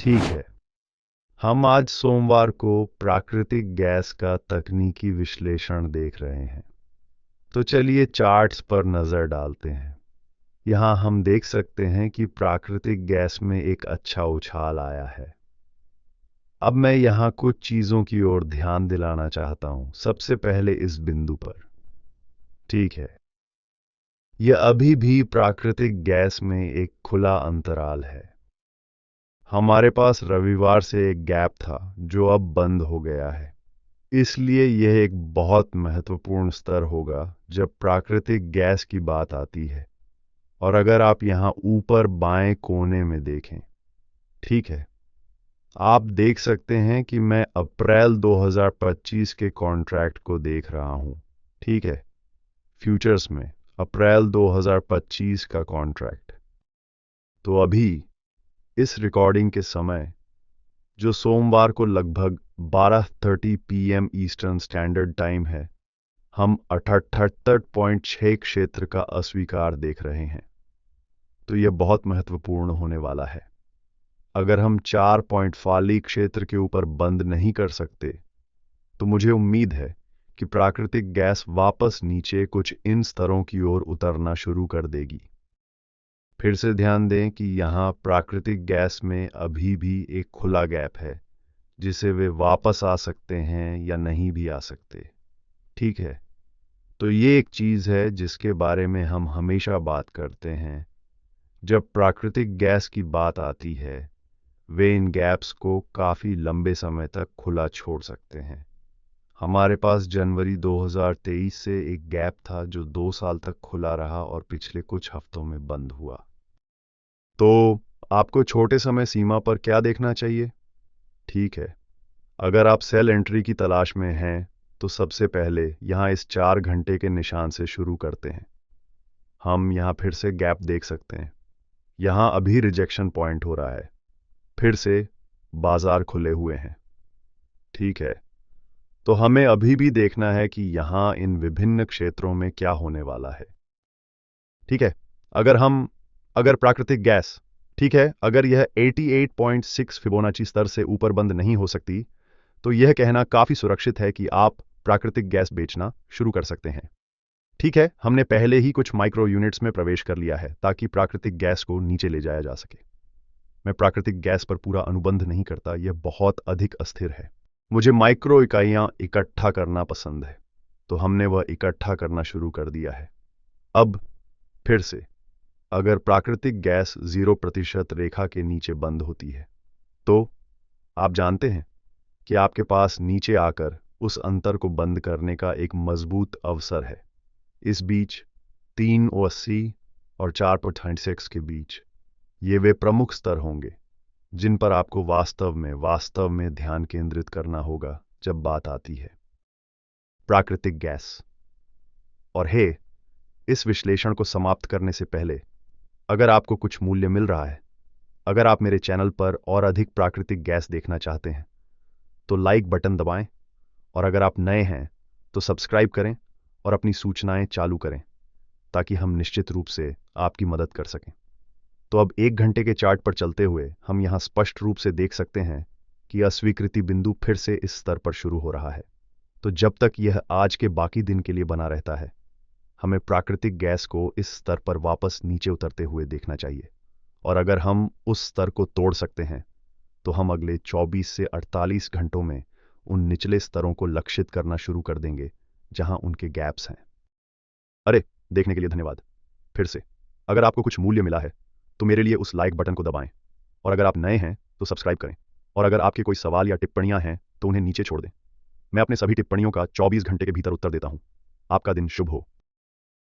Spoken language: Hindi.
ठीक है, हम आज सोमवार को प्राकृतिक गैस का तकनीकी विश्लेषण देख रहे हैं। तो चलिए चार्ट्स पर नजर डालते हैं। यहाँ हम देख सकते हैं कि प्राकृतिक गैस में एक अच्छा उछाल आया है। अब मैं यहाँ कुछ चीजों की ओर ध्यान दिलाना चाहता हूँ। सबसे पहले इस बिंदु पर, ठीक है, यह अभी भी प्राकृतिक गैस में एक खुला अंतराल है। हमारे पास रविवार से एक गैप था जो अब बंद हो गया है। इसलिए यह एक बहुत महत्वपूर्ण स्तर होगा जब प्राकृतिक गैस की बात आती है। और अगर आप यहाँ ऊपर बाएं कोने में देखें, ठीक है, आप देख सकते हैं कि मैं अप्रैल 2025 के कॉन्ट्रैक्ट को देख रहा हूँ। ठीक है, फ्यूचर्स में अप्रैल 2025 का कॉन्ट्रैक्ट। तो अभी इस रिकॉर्डिंग के समय, जो सोमवार को लगभग 12:30 पीएम ईस्टर्न स्टैंडर्ड टाइम है, हम 78.6 क्षेत्र का अस्वीकार देख रहे हैं। तो यह बहुत महत्वपूर्ण होने वाला है। अगर हम 4 क्षेत्र के ऊपर बंद नहीं कर सकते, तो मुझे उम्मीद है कि प्राकृतिक गैस वापस नीचे कुछ इन स्तरों की ओर उतरना शुरू कर देगी। फिर से ध्यान दें कि यहाँ प्राकृतिक गैस में अभी भी एक खुला गैप है जिसे वे वापस आ सकते हैं या नहीं भी आ सकते। ठीक है, तो ये एक चीज है जिसके बारे में हम हमेशा बात करते हैं। जब प्राकृतिक गैस की बात आती है, वे इन गैप्स को काफी लंबे समय तक खुला छोड़ सकते हैं। हमारे पास जनवरी 2023 से एक गैप था जो 2 साल तक खुला रहा और पिछले कुछ हफ्तों में बंद हुआ। तो आपको छोटे समय सीमा पर क्या देखना चाहिए? ठीक है, अगर आप सेल एंट्री की तलाश में हैं, तो सबसे पहले यहाँ इस 4 घंटे के निशान से शुरू करते हैं। हम यहाँ फिर से गैप देख सकते हैं। यहाँ अभी रिजेक्शन पॉइंट हो रहा है। फिर से बाजार खुले हुए हैं। ठीक है, तो हमें अभी भी देखना है कि यहाँ इन विभिन्न क्षेत्रों में क्या होने वाला है। ठीक है, अगर प्राकृतिक गैस, ठीक है, अगर यह 88.6 फिबोनाची स्तर से ऊपर बंद नहीं हो सकती, तो यह कहना काफी सुरक्षित है कि आप प्राकृतिक गैस बेचना शुरू कर सकते हैं। ठीक है, हमने पहले ही कुछ माइक्रो यूनिट्स में प्रवेश कर लिया है ताकि प्राकृतिक गैस को नीचे ले जाया जा सके। मैं प्राकृतिक गैस पर पूरा अनुबंध नहीं करता, यह बहुत अधिक अस्थिर है। मुझे माइक्रो इकाइयां इकट्ठा करना पसंद है, तो हमने वह इकट्ठा करना शुरू कर दिया है। अब फिर से, अगर प्राकृतिक गैस 0% रेखा के नीचे बंद होती है, तो आप जानते हैं कि आपके पास नीचे आकर उस अंतर को बंद करने का एक मजबूत अवसर है। इस बीच 380 और 4.6 के बीच ये वे प्रमुख स्तर होंगे जिन पर आपको वास्तव में ध्यान केंद्रित करना होगा जब बात आती है प्राकृतिक गैस। और इस विश्लेषण को समाप्त करने से पहले, अगर आपको कुछ मूल्य मिल रहा है, अगर आप मेरे चैनल पर और अधिक प्राकृतिक गैस देखना चाहते हैं, तो लाइक बटन दबाएं, और अगर आप नए हैं तो सब्सक्राइब करें और अपनी सूचनाएं चालू करें ताकि हम निश्चित रूप से आपकी मदद कर सकें। तो अब 1 घंटे के चार्ट पर चलते हुए हम यहाँ स्पष्ट रूप से देख सकते हैं कि अस्वीकृति बिंदु फिर से इस स्तर पर शुरू हो रहा है। तो जब तक यह आज के बाकी दिन के लिए बना रहता है, हमें प्राकृतिक गैस को इस स्तर पर वापस नीचे उतरते हुए देखना चाहिए। और अगर हम उस स्तर को तोड़ सकते हैं, तो हम अगले 24 से 48 घंटों में उन निचले स्तरों को लक्षित करना शुरू कर देंगे जहां उनके गैप्स हैं। अरे, देखने के लिए धन्यवाद। फिर से, अगर आपको कुछ मूल्य मिला है तो मेरे लिए उस लाइक बटन को दबाएं, और अगर आप नए हैं तो सब्सक्राइब करें, और अगर आपके कोई सवाल या टिप्पणियां हैं तो उन्हें नीचे छोड़ दें। मैं अपने सभी टिप्पणियों का 24 घंटे के भीतर उत्तर देता हूं। आपका दिन शुभ हो।